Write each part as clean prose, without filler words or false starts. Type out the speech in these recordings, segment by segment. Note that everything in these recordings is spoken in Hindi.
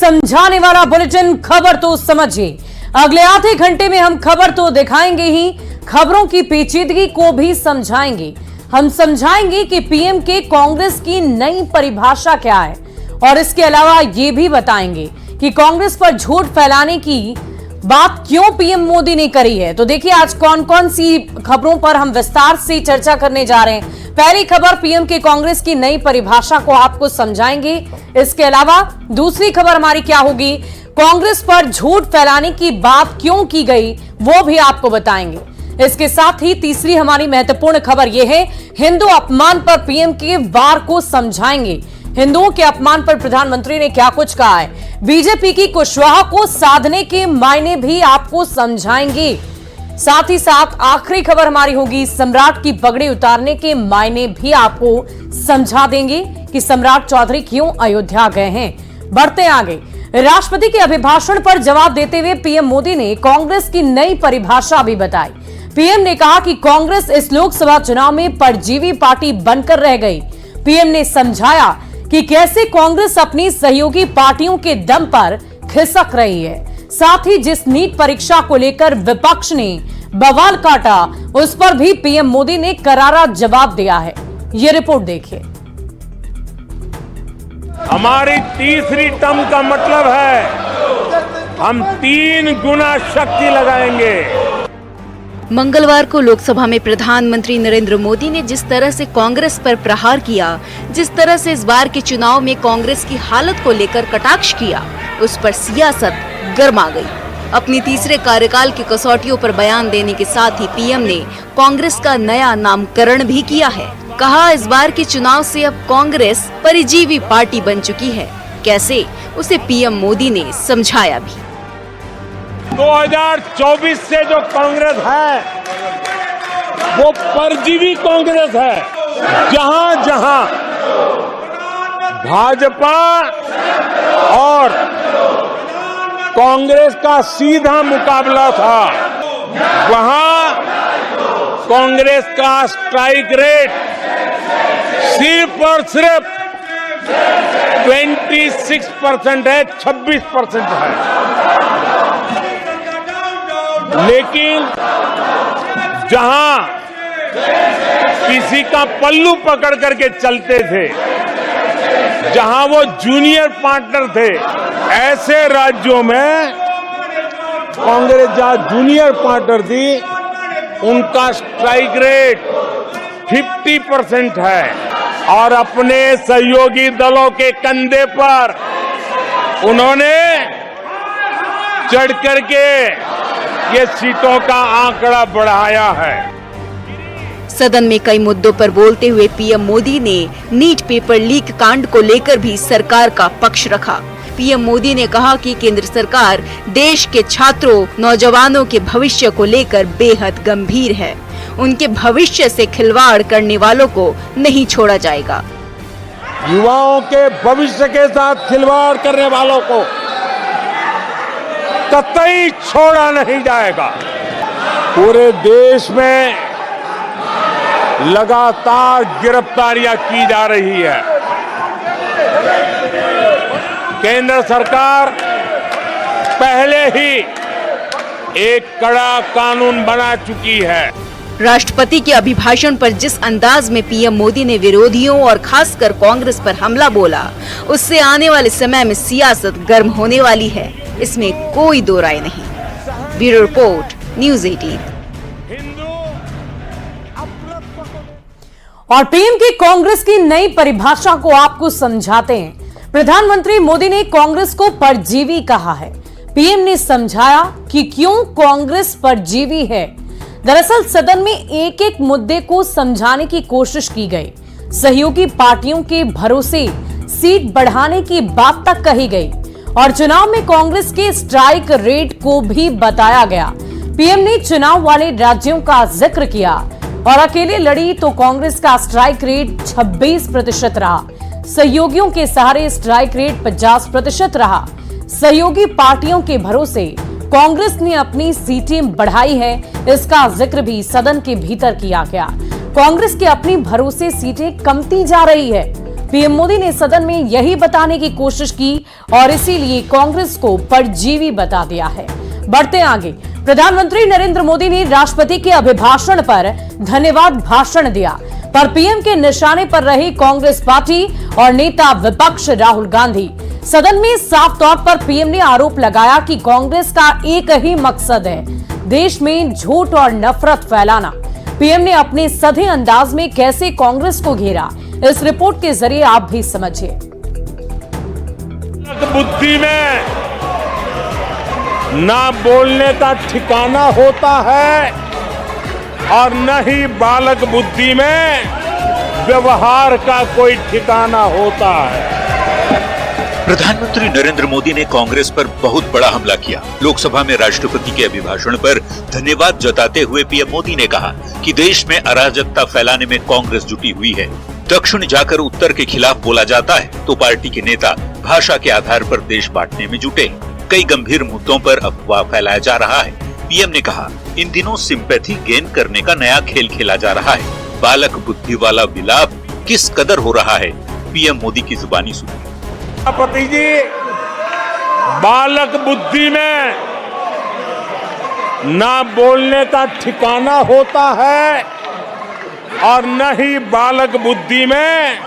समझाने वाला बुलेटिन। खबर तो समझिए, अगले आधे घंटे में हम खबर तो दिखाएंगे ही, खबरों की पेचीदगी को भी समझाएंगे। हम समझाएंगे कि पीएम के कांग्रेस की नई परिभाषा क्या है और इसके अलावा ये भी बताएंगे कि कांग्रेस पर झूठ फैलाने की बात क्यों पीएम मोदी ने करी है। तो देखिए आज कौन कौन सी खबरों पर हम विस्तार से चर्चा करने जा रहे हैं। पहली खबर, पीएम के कांग्रेस की नई परिभाषा को आपको समझाएंगे। इसके अलावा दूसरी खबर हमारी क्या होगी, कांग्रेस पर झूठ फैलाने की बात क्यों की गई वो भी आपको बताएंगे। इसके साथ ही तीसरी हमारी महत्वपूर्ण खबर यह है, हिंदू अपमान पर पीएम के वार को समझाएंगे। हिंदुओं के अपमान पर प्रधानमंत्री ने क्या कुछ कहा है, बीजेपी की कुशवाहा को साधने के मायने भी आपको समझाएंगे। साथ ही साथ आखिरी खबर हमारी होगी, सम्राट की पगड़ी उतारने के मायने भी आपको समझा देंगे कि सम्राट चौधरी क्यों अयोध्या गए हैं। बढ़ते आगे, राष्ट्रपति के अभिभाषण पर जवाब देते हुए पीएम मोदी ने कांग्रेस की नई परिभाषा भी बताई। पीएम ने कहा कि कांग्रेस इस लोकसभा चुनाव में परजीवी पार्टी बनकर रह गई। पीएम ने समझाया कि कैसे कांग्रेस अपनी सहयोगी पार्टियों के दम पर खिसक रही है। साथ ही जिस नीट परीक्षा को लेकर विपक्ष ने बवाल काटा, उस पर भी पीएम मोदी ने करारा जवाब दिया है। ये रिपोर्ट देखिए। हमारी तीसरी टर्म का मतलब है हम 3 गुना शक्ति लगाएंगे। मंगलवार को लोकसभा में प्रधानमंत्री नरेंद्र मोदी ने जिस तरह से कांग्रेस पर प्रहार किया, जिस तरह से इस बार के चुनाव में कांग्रेस की हालत को लेकर कटाक्ष किया, उस पर सियासत गर्मा गई। अपनी तीसरे कार्यकाल की कसौटियों पर बयान देने के साथ ही पीएम ने कांग्रेस का नया नामकरण भी किया है। कहा इस बार के चुनाव से अब कांग्रेस परजीवी पार्टी बन चुकी है। कैसे, उसे पीएम मोदी ने समझाया भी। 2024 से जो कांग्रेस है वो परजीवी कांग्रेस है। जहां जहां भाजपा और कांग्रेस का सीधा मुकाबला था, वहां कांग्रेस का स्ट्राइक रेट सिर्फ और सिर्फ 26% है, 26% है। लेकिन जहां किसी का पल्लू पकड़ करके चलते थे, जहां वो जूनियर पार्टनर थे, ऐसे राज्यों में कांग्रेस जहां जूनियर पार्टनर थी, उनका स्ट्राइक रेट 50% है और अपने सहयोगी दलों के कंधे पर उन्होंने चढ़ करके ये सीटों का आंकड़ा बढ़ाया है। सदन में कई मुद्दों पर बोलते हुए पीएम मोदी ने नीट पेपर लीक कांड को लेकर भी सरकार का पक्ष रखा। पीएम मोदी ने कहा कि केंद्र सरकार देश के छात्रों, नौजवानों के भविष्य को लेकर बेहद गंभीर है। उनके भविष्य से खिलवाड़ करने वालों को नहीं छोड़ा जाएगा। युवाओं के भविष्य के साथ खिलवाड़ करने वालों को कतई छोड़ा नहीं जाएगा। पूरे देश में लगातार गिरफ्तारियां की जा रही है। केंद्र सरकार पहले ही एक कड़ा कानून बना चुकी है। राष्ट्रपति के अभिभाषण पर जिस अंदाज में पीएम मोदी ने विरोधियों और खासकर कांग्रेस पर हमला बोला, उससे आने वाले समय में सियासत गर्म होने वाली है, इसमें कोई दो राय नहीं। Bureau report, news 18। और पीएम की कांग्रेस की नई परिभाषा को आपको समझाते हैं। प्रधानमंत्री मोदी ने कांग्रेस को परजीवी कहा है। पीएम ने समझाया कि क्यों कांग्रेस परजीवी है। दरअसल सदन में एक एक मुद्दे को समझाने की कोशिश की गई। सहयोगी पार्टियों के भरोसे सीट बढ़ाने की बात तक कही गई और चुनाव में कांग्रेस के स्ट्राइक रेट को भी बताया गया। पीएम ने चुनाव वाले राज्यों का जिक्र किया और अकेले लड़ी तो कांग्रेस का स्ट्राइक रेट 26% रहा। सहयोगियों के सहारे स्ट्राइक रेट 50% रहा। सहयोगी पार्टियों के भरोसे कांग्रेस ने अपनी सीटें बढ़ाई है, इसका जिक्र भी सदन के भीतर किया गया। कांग्रेस के अपनी भरोसे सीटें कमती जा रही है। पीएम मोदी ने सदन में यही बताने की कोशिश की और इसीलिए कांग्रेस को परजीवी बता दिया है। बढ़ते आगे, प्रधानमंत्री नरेंद्र मोदी ने राष्ट्रपति के अभिभाषण पर धन्यवाद भाषण दिया, पर पीएम के निशाने पर रही कांग्रेस पार्टी और नेता विपक्ष राहुल गांधी। सदन में साफ तौर पर पीएम ने आरोप लगाया कि कांग्रेस का एक ही मकसद है, देश में झूठ और नफरत फैलाना। पीएम ने अपने सधे अंदाज में कैसे कांग्रेस को घेरा, इस रिपोर्ट के जरिए आप भी समझिए। बुद्धि में ना बोलने का ठिकाना होता है और न ही बालक बुद्धि में व्यवहार का कोई ठिकाना होता है। प्रधानमंत्री नरेंद्र मोदी ने कांग्रेस पर बहुत बड़ा हमला किया। लोकसभा में राष्ट्रपति के अभिभाषण पर धन्यवाद जताते हुए पीएम मोदी ने कहा कि देश में अराजकता फैलाने में कांग्रेस जुटी हुई है। दक्षिण जाकर उत्तर के खिलाफ बोला जाता है तो पार्टी के नेता भाषा के आधार पर देश बांटने में जुटे। कई गंभीर मुद्दों पर अफवाह फैलाया जा रहा है। पीएम ने कहा, इन दिनों सिंपैथी गेन करने का नया खेल खेला जा रहा है। बालक बुद्धि वाला विलाप किस कदर हो रहा है, पीएम मोदी की जुबानी सुनिए। राष्ट्रपति जी, बालक बुद्धि में ना बोलने का ठिकाना होता है और न ही बालक बुद्धि में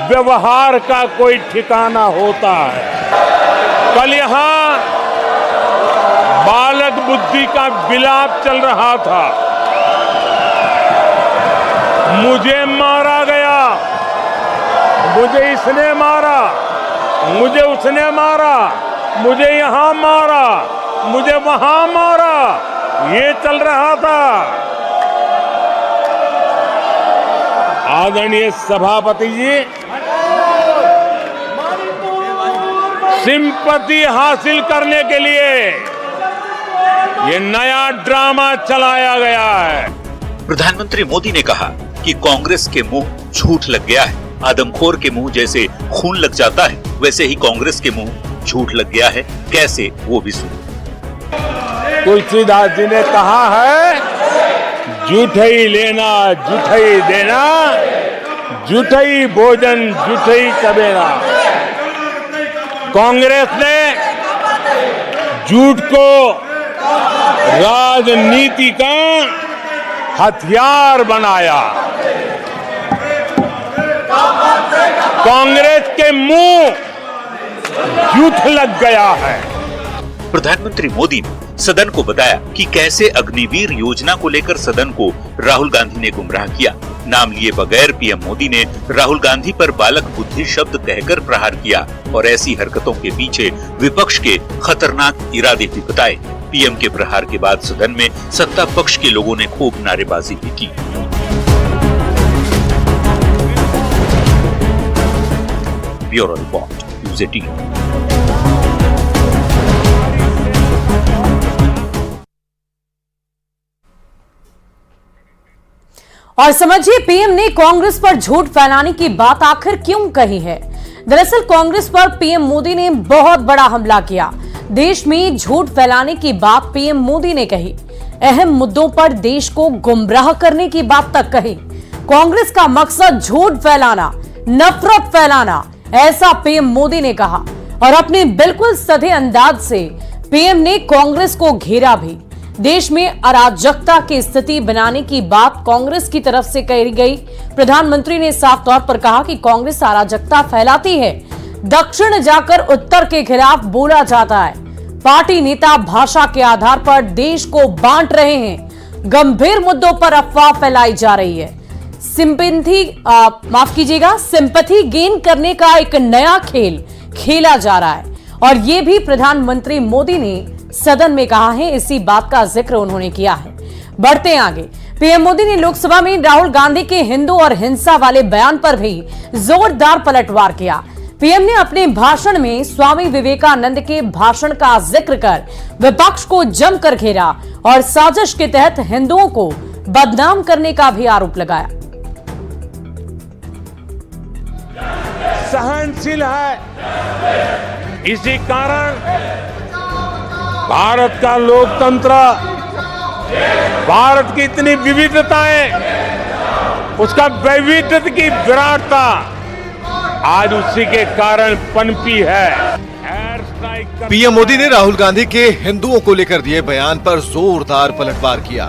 व्यवहार का कोई ठिकाना होता है। कल यहाँ बालक बुद्धि का विलाप चल रहा था। मुझे मारा गया, मुझे इसने मारा, मुझे उसने मारा, मुझे यहाँ मारा, मुझे वहां मारा, ये चल रहा था। आदरणीय सभापति जी, सिंपैथी हासिल करने के लिए ये नया ड्रामा चलाया गया है। प्रधानमंत्री मोदी ने कहा कि कांग्रेस के मुंह झूठ लग गया है। आदमखोर के मुंह जैसे खून लग जाता है, वैसे ही कांग्रेस के मुंह झूठ लग गया है। कैसे, वो भी सुनो। तुलसीदास जी ने कहा है, झूठई लेना झूठई देना, झूठई भोजन झूठई चबेना। कांग्रेस ने झूठ को राजनीति का हथियार बनाया। कांग्रेस के मुंह झूठ लग गया है। प्रधानमंत्री मोदी ने सदन को बताया कि कैसे अग्निवीर योजना को लेकर सदन को राहुल गांधी ने गुमराह किया। नाम लिए बगैर पीएम मोदी ने राहुल गांधी पर बालक बुद्धि शब्द कहकर प्रहार किया और ऐसी हरकतों के पीछे विपक्ष के खतरनाक इरादे भी बताए। पीएम के प्रहार के बाद सदन में सत्ता पक्ष के लोगों ने खूब नारेबाजी भी की। Bureau report, news 18। और समझिए पीएम ने कांग्रेस पर झूठ फैलाने की बात आखिर क्यों कही है। दरअसल कांग्रेस पर पीएम मोदी ने बहुत बड़ा हमला किया। देश में झूठ फैलाने की बात पीएम मोदी ने कही। अहम मुद्दों पर देश को गुमराह करने की बात तक कही। कांग्रेस का मकसद झूठ फैलाना, नफरत फैलाना, ऐसा पीएम मोदी ने कहा और अपने बिल्कुल सधे अंदाज से पीएम ने कांग्रेस को घेरा भी। देश में अराजकता की स्थिति बनाने की बात कांग्रेस की तरफ से कही गई। प्रधानमंत्री ने साफ तौर पर कहा कि कांग्रेस अराजकता फैलाती है। दक्षिण जाकर उत्तर के खिलाफ बोला जाता है। पार्टी नेता भाषा के आधार पर देश को बांट रहे हैं। गंभीर मुद्दों पर अफवाह फैलाई जा रही है। सिंपैथी गेन करने का एक नया खेल खेला जा रहा है और ये भी प्रधानमंत्री मोदी ने सदन में कहा है। इसी बात का जिक्र उन्होंने किया है। बढ़ते आगे, पीएम मोदी ने लोकसभा में राहुल गांधी के हिंदू और हिंसा वाले बयान पर भी जोरदार पलटवार किया। पीएम ने अपने भाषण में स्वामी विवेकानंद के भाषण का जिक्र कर विपक्ष को जमकर घेरा और साजिश के तहत हिंदुओं को बदनाम करने का भी आरोप लगाया। सहनशील है, इसी कारण भारत का लोकतंत्र, भारत की इतनी विविधताएं, उसका वैविध्य की विराटता आज उसी के कारण पनपी है। पीएम मोदी ने राहुल गांधी के हिंदुओं को लेकर दिए बयान पर जोरदार पलटवार किया।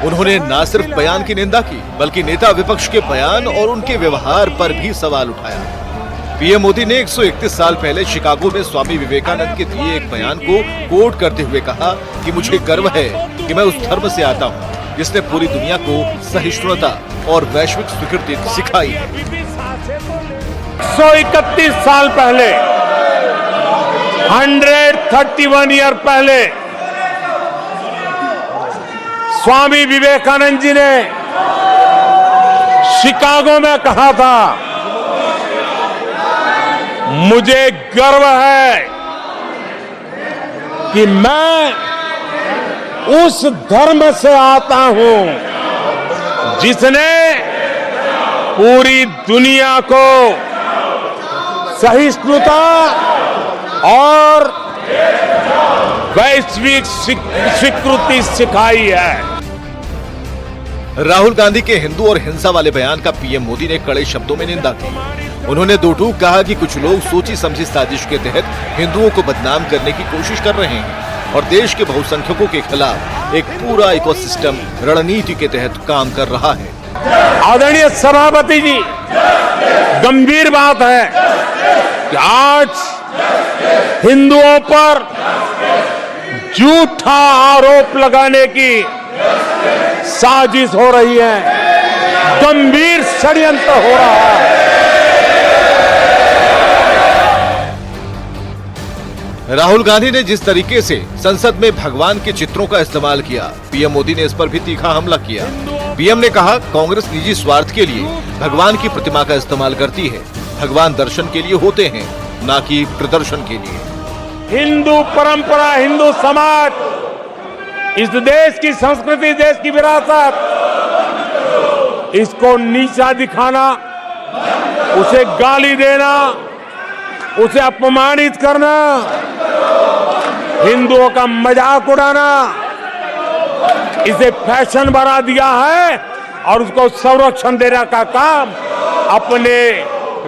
उन्होंने न सिर्फ बयान की निंदा की, बल्कि नेता विपक्ष के बयान और उनके व्यवहार पर भी सवाल उठाया। पीएम मोदी ने 131 साल पहले शिकागो में स्वामी विवेकानंद के दिए एक बयान को कोट करते हुए कहा कि मुझे गर्व है कि मैं उस धर्म से आता हूँ जिसने पूरी दुनिया को सहिष्णुता और वैश्विक स्वीकृति सिखाई है। 131 साल पहले, 131 ईयर पहले स्वामी विवेकानंद जी ने शिकागो में कहा था, मुझे गर्व है कि मैं उस धर्म से आता हूं जिसने पूरी दुनिया को सहिष्णुता और वैश्विक स्वीकृति सिखाई है। राहुल गांधी के हिंदू और हिंसा वाले बयान का पीएम मोदी ने कड़े शब्दों में निंदा की। उन्होंने दो टूक कहा कि कुछ लोग सोची समझी साजिश के तहत हिंदुओं को बदनाम करने की कोशिश कर रहे हैं और देश के बहुसंख्यकों के खिलाफ एक पूरा इकोसिस्टम रणनीति के तहत काम कर रहा है। आदरणीय सभापति जी, गंभीर बात है कि आज हिंदुओं पर झूठा आरोप लगाने की साजिश हो रही है, गंभीर षड्यंत्र हो रहा है। राहुल गांधी ने जिस तरीके से संसद में भगवान के चित्रों का इस्तेमाल किया, पीएम मोदी ने इस पर भी तीखा हमला किया। पीएम ने कहा, कांग्रेस निजी स्वार्थ के लिए भगवान की प्रतिमा का इस्तेमाल करती है। भगवान दर्शन के लिए होते हैं, न कि प्रदर्शन के लिए। हिंदू परंपरा, हिंदू समाज, इस देश की संस्कृति, देश की विरासत, इसको नीचा दिखाना, उसे गाली देना, उसे अपमानित करना, हिंदुओं का मजाक उड़ाना, इसे फैशन बना दिया है और उसको संरक्षण देने का काम अपने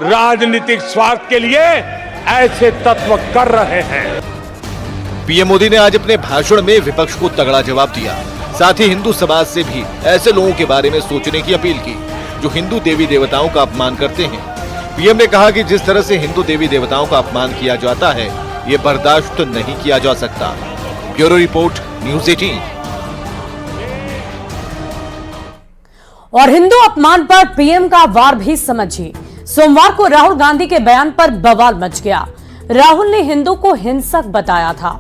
राजनीतिक स्वार्थ के लिए ऐसे तत्व कर रहे हैं। पीएम मोदी ने आज अपने भाषण में विपक्ष को तगड़ा जवाब दिया। साथ ही हिंदू समाज से भी ऐसे लोगों के बारे में सोचने की अपील की जो हिंदू देवी देवताओं का अपमान करते हैं। पीएम ने कहा कि जिस तरह से हिंदू देवी देवताओं का अपमान किया जाता है, ये बर्दाश्त नहीं किया जा सकता। Bureau report, news 18। और हिंदू अपमान पर पीएम का वार भी समझिए। सोमवार को राहुल गांधी के बयान पर बवाल मच गया। राहुल ने हिंदू को हिंसक बताया था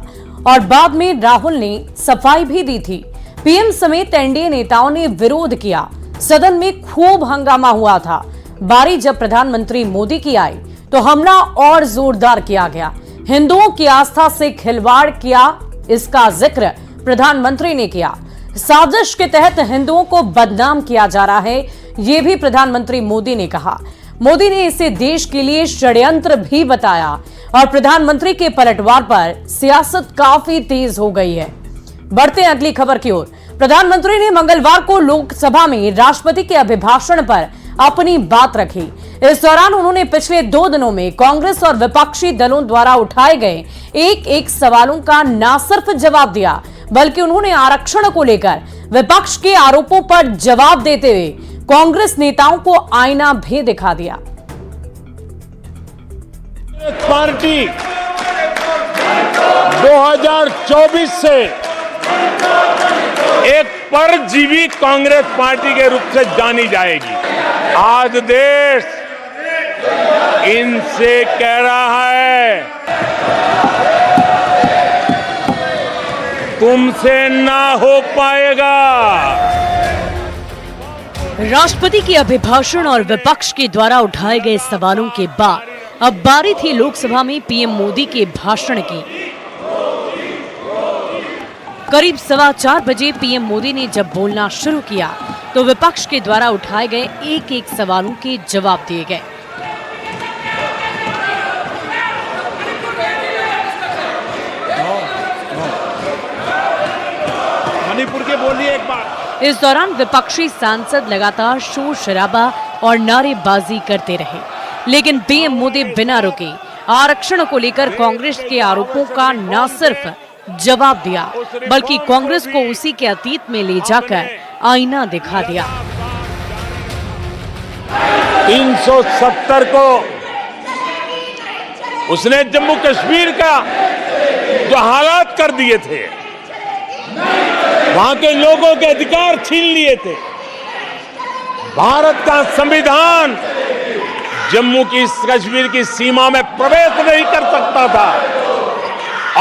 और बाद में राहुल ने सफाई भी दी थी। पीएम समेत एनडीए नेताओं ने विरोध किया। सदन में खूब हंगामा हुआ था। बारी जब प्रधानमंत्री मोदी की आई तो हमला और जोरदार किया गया। हिंदुओं की आस्था से खिलवाड़ किया, इसका जिक्र प्रधानमंत्री ने किया। साजिश के तहत हिंदुओं को बदनाम किया जा रहा है, यह भी प्रधानमंत्री मोदी ने कहा। मोदी ने इसे देश के लिए षड्यंत्र भी बताया और प्रधानमंत्री के पलटवार पर सियासत काफी तेज हो गई है। बढ़ते हैं अगली खबर की ओर। प्रधानमंत्री ने मंगलवार को लोकसभा में राष्ट्रपति के अभिभाषण पर अपनी बात रखी। इस दौरान उन्होंने पिछले 2 दिनों में कांग्रेस और विपक्षी दलों द्वारा उठाए गए एक सवालों का न सिर्फ जवाब दिया, बल्कि उन्होंने आरक्षण को लेकर विपक्ष के आरोपों पर जवाब देते हुए कांग्रेस नेताओं को आईना भी दिखा दिया। पार्टी 2024 से एक परजीवी कांग्रेस पार्टी के रूप से जानी जाएगी। आज देश इनसे कह रहा है, तुमसे ना हो पाएगा। राष्ट्रपति के अभिभाषण और विपक्ष के द्वारा उठाए गए सवालों के बाद अब बारी थी लोकसभा में पीएम मोदी के भाषण की। करीब 4:15 बजे पीएम मोदी ने जब बोलना शुरू किया तो विपक्ष के द्वारा उठाए गए एक सवालों के जवाब दिए गए। मणिपुर के बोलिए एक बार। इस दौरान विपक्षी सांसद लगातार शोर शराबा और नारेबाजी करते रहे। लेकिन पीएम मोदी बिना रुके आरक्षण को लेकर कांग्रेस के आरोपों का न सिर्फ जवाब दिया, बल्कि कांग्रेस को उसी के अतीत में ले जाकर आईना दिखा दिया। 370 को उसने जम्मू कश्मीर का जो हालात कर दिए थे, वहां के लोगों के अधिकार छीन लिए थे। भारत का संविधान जम्मू की कश्मीर की सीमा में प्रवेश नहीं कर सकता था,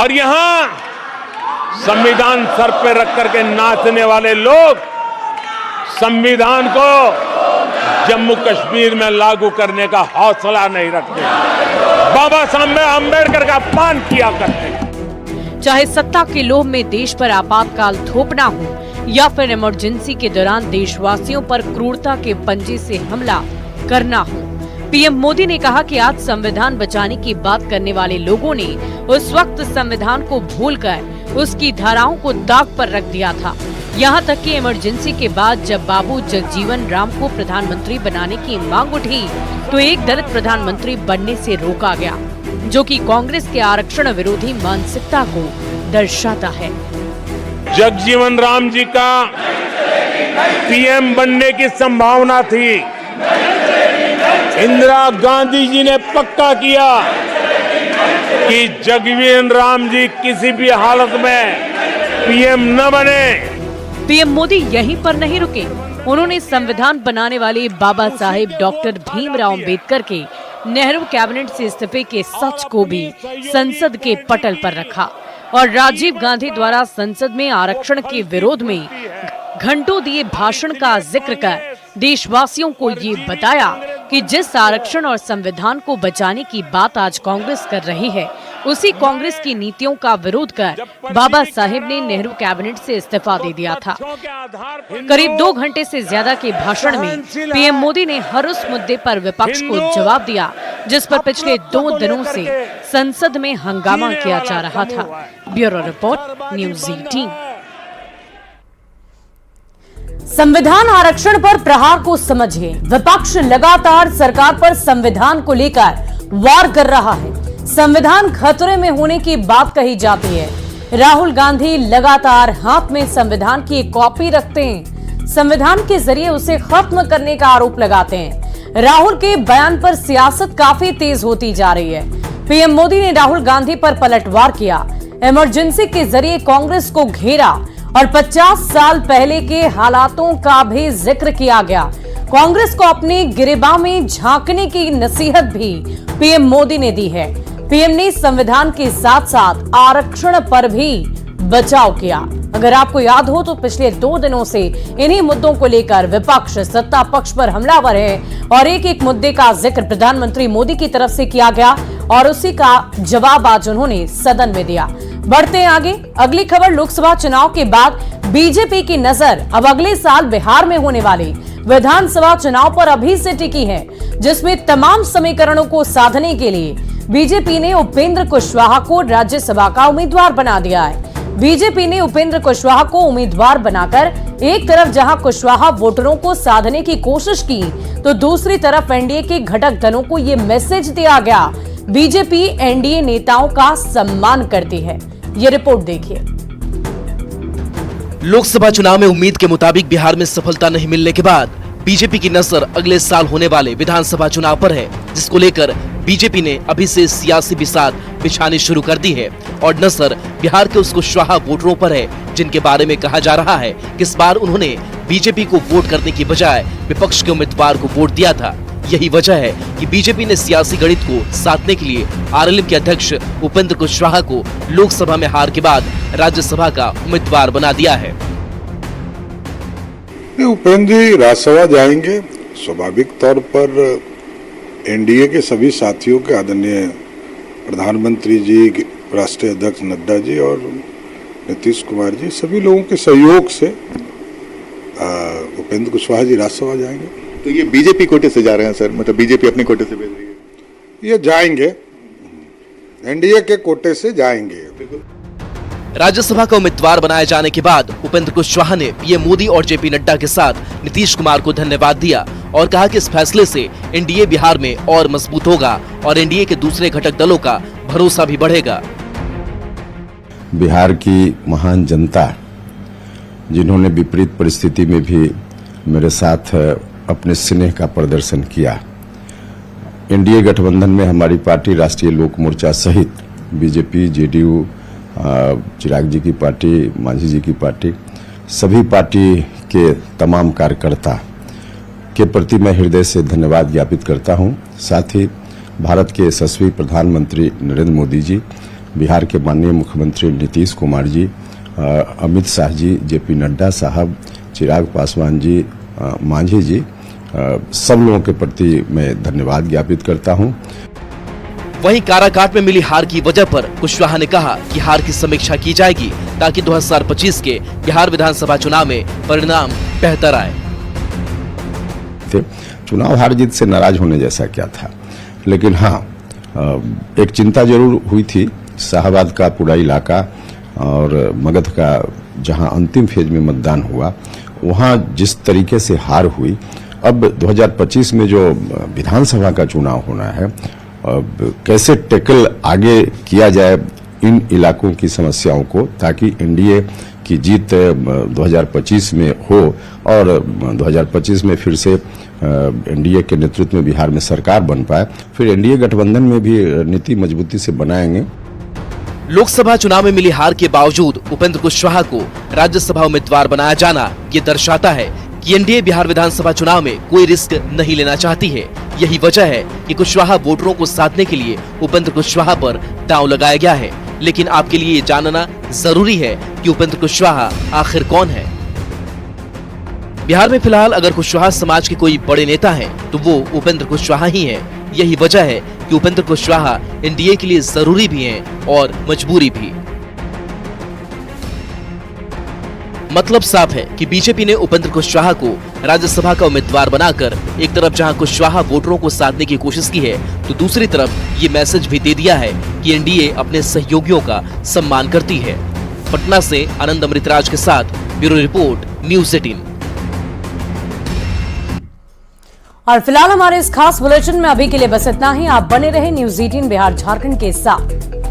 और यहां संविधान सर पे रख करके नाचने वाले लोग संविधान को जम्मू कश्मीर में लागू करने का हौसला नहीं रखते, बाबा साहब अम्बेडकर का अपमान किया करते। चाहे सत्ता के लोभ में देश पर आपातकाल थोपना हो या फिर इमरजेंसी के दौरान देशवासियों पर क्रूरता के पंजे से हमला करना हो, पीएम मोदी ने कहा कि आज संविधान बचाने की बात करने वाले लोगों ने उस वक्त संविधान को भूलकर उसकी धाराओं को दाग पर रख दिया था। यहाँ तक कि इमरजेंसी के बाद जब बाबू जगजीवन राम को प्रधानमंत्री बनाने की मांग उठी तो एक दलित प्रधानमंत्री बनने से रोका गया, जो कि कांग्रेस के आरक्षण विरोधी मानसिकता को दर्शाता है। जगजीवन राम जी का पीएम बनने की संभावना थी। इंदिरा गांधी जी ने पक्का किया कि जगजीवन राम जी किसी भी हालत में पीएम न बने। पीएम मोदी यहीं पर नहीं रुके, उन्होंने संविधान बनाने वाले बाबा साहेब डॉक्टर भीमराव अंबेडकर के नेहरू कैबिनेट से इस्तीफे के सच को भी संसद के पटल पर रखा और राजीव गांधी द्वारा संसद में आरक्षण के विरोध में घंटों दिए भाषण का जिक्र कर देशवासियों को ये बताया कि जिस आरक्षण और संविधान को बचाने की बात आज कांग्रेस कर रही है, उसी कांग्रेस की नीतियों का विरोध कर बाबा साहेब ने नेहरू कैबिनेट से इस्तीफा दे दिया था। करीब 2 घंटे से ज्यादा के भाषण में पीएम मोदी ने हर उस मुद्दे पर विपक्ष को जवाब दिया जिस पर पिछले 2 दिनों से संसद में हंगामा किया जा रहा था। Bureau report, news 18। संविधान आरक्षण पर प्रहार को समझिए। विपक्ष लगातार सरकार पर संविधान को लेकर वार कर रहा है। संविधान खतरे में होने की बात कही जाती है। राहुल गांधी लगातार हाथ में संविधान की एक कॉपी रखते हैं, संविधान के जरिए उसे खत्म करने का आरोप लगाते हैं। राहुल के बयान पर सियासत काफी तेज होती जा रही है। पीएम मोदी ने राहुल गांधी पर पलटवार किया, इमरजेंसी के जरिए कांग्रेस को घेरा और 50 साल पहले के हालातों का भी जिक्र किया गया। कांग्रेस को अपने गिरेबान में झांकने की नसीहत भी पीएम मोदी ने दी है। पीएम ने संविधान के साथ साथ आरक्षण पर भी बचाव किया। अगर आपको याद हो तो पिछले 2 दिनों से इन्हीं मुद्दों को लेकर विपक्ष सत्ता पक्ष पर हमलावर है और एक एक मुद्दे का जिक्र प्रधानमंत्री मोदी की तरफ से किया गया और उसी का जवाब आज उन्होंने सदन में दिया। बढ़ते हैं आगे। अगली खबर, लोकसभा चुनाव के बाद बीजेपी की नजर अब अगले साल बिहार में होने वाले विधानसभा चुनाव पर अभी से टिकी है, जिसमें तमाम समीकरणों को साधने के लिए बीजेपी ने उपेंद्र कुशवाहा को राज्यसभा का उम्मीदवार बना दिया है। बीजेपी ने उपेंद्र कुशवाहा को उम्मीदवार बनाकर एक तरफ जहां कुशवाहा वोटरों को साधने की कोशिश की तो दूसरी तरफ एनडीए के घटक दलों को ये मैसेज दिया गया, बीजेपी एनडीए नेताओं का सम्मान करती है। ये रिपोर्ट देखिए। लोकसभा चुनाव में उम्मीद के मुताबिक बिहार में सफलता नहीं मिलने के बाद बीजेपी की नजर अगले साल होने वाले विधानसभा चुनाव पर है, जिसको लेकर बीजेपी ने अभी से सियासी बिसात बिछानी शुरू कर दी है और नजर बिहार के उस कुशवाहा वोटरों पर है जिनके बारे में कहा जा रहा है कि इस बार उन्होंने बीजेपी को वोट करने की बजाय विपक्ष के उम्मीदवार को वोट दिया था। यही वजह है कि बीजेपी ने सियासी गणित को साधने के लिए आरएलएम के अध्यक्ष उपेंद्र कुशवाहा को लोकसभा में हार के बाद राज्यसभा का उम्मीदवार बना दिया है। उपेंद्र जी राज्यसभा जाएंगे। स्वाभाविक तौर पर एनडीए के सभी साथियों के आदरणीय प्रधानमंत्री जी, राष्ट्रीय अध्यक्ष नड्डा जी और नीतीश कुमार जी, सभी लोगों के सहयोग से उपेंद्र कुशवाहा जी राज्यसभा जाएंगे। तो ये बीजेपी कोटे से जा रहे हैं सर, मतलब बीजेपी अपने कोटे से भेज रही है? ये जाएंगे, एनडीए के कोटे से जाएंगे। राज्यसभा का उम्मीदवार बनाए जाने के बाद उपेंद्र कुशवाहा ने पीएम मोदी और जेपी नड्डा के साथ नीतीश कुमार को धन्यवाद दिया और कहा कि इस फैसले से एनडीए बिहार में और मजबूत होगा और एनडीए के दूसरे घटक दलों का भरोसा भी बढ़ेगा। बिहार की महान जनता, जिन्होंने विपरीत परिस्थिति में भी मेरे साथ अपने स्नेह का प्रदर्शन किया। एनडीए गठबंधन में हमारी पार्टी राष्ट्रीय लोक मोर्चा सहित बीजेपी, जेडीयू, चिराग जी की पार्टी, मांझी जी की पार्टी, सभी पार्टी के तमाम कार्यकर्ता के प्रति मैं हृदय से धन्यवाद ज्ञापित करता हूं। साथ ही भारत के यशस्वी प्रधानमंत्री नरेंद्र मोदी जी, बिहार के माननीय मुख्यमंत्री नीतीश कुमार जी, अमित शाह जी, जेपी नड्डा साहब, चिराग पासवान जी, मांझी जी, सब लोगों के प्रति मैं धन्यवाद ज्ञापित करता हूं। वहीं काराकाट में मिली हार की वजह पर कुशवाहा ने कहा कि हार की समीक्षा की जाएगी ताकि 2025 के बिहार विधानसभा चुनाव में परिणाम बेहतर आए। चुनाव हार जीत से नाराज होने जैसा क्या था, लेकिन हाँ, एक चिंता जरूर हुई थी। शाहबाद का पूरा इलाका और मगध का जहां अंतिम फेज में मतदान हुआ, वहां जिस तरीके से हार हुई, अब 2025 में जो विधानसभा का चुनाव होना है, अब कैसे टैकल आगे किया जाए इन इलाकों की समस्याओं को, ताकि एनडीए की जीत 2025 में हो और 2025 में फिर से एनडीए के नेतृत्व में बिहार में सरकार बन पाए। फिर एनडीए गठबंधन में भी रणनीति मजबूती से बनाएंगे। लोकसभा चुनाव में मिली हार के बावजूद उपेंद्र कुशवाहा को राज्यसभा उम्मीदवार बनाया जाना ये दर्शाता है कि एनडीए बिहार विधानसभा चुनाव में कोई रिस्क नहीं लेना चाहती है। यही वजह है कि कुशवाहा वोटरों को साधने के लिए उपेंद्र कुशवाहा पर दांव लगाया गया है। लेकिन आपके लिए ये जानना जरूरी है कि उपेंद्र कुशवाहा आखिर कौन है। बिहार में फिलहाल अगर कुशवाहा समाज के कोई बड़े नेता हैं, तो वो उपेंद्र कुशवाहा ही हैं। यही वजह है कि उपेंद्र कुशवाहा एनडीए के लिए जरूरी भी हैं और मजबूरी भी। मतलब साफ है कि बीजेपी ने उपेंद्र कुशवाहा को राज्यसभा का उम्मीदवार बनाकर एक तरफ जहां कुशवाहा वोटरों को साधने की कोशिश की है, तो दूसरी तरफ ये मैसेज भी दे दिया है कि एनडीए अपने सहयोगियों का सम्मान करती है। पटना से आनंद अमृतराज के साथ ब्यूरो रिपोर्ट, न्यूज़ 18। और फिलहाल हमारे इस खास बुलेटिन में अभी के लिए बस इतना ही। आप बने रहे न्यूज़ 18 बिहार झारखंड के साथ।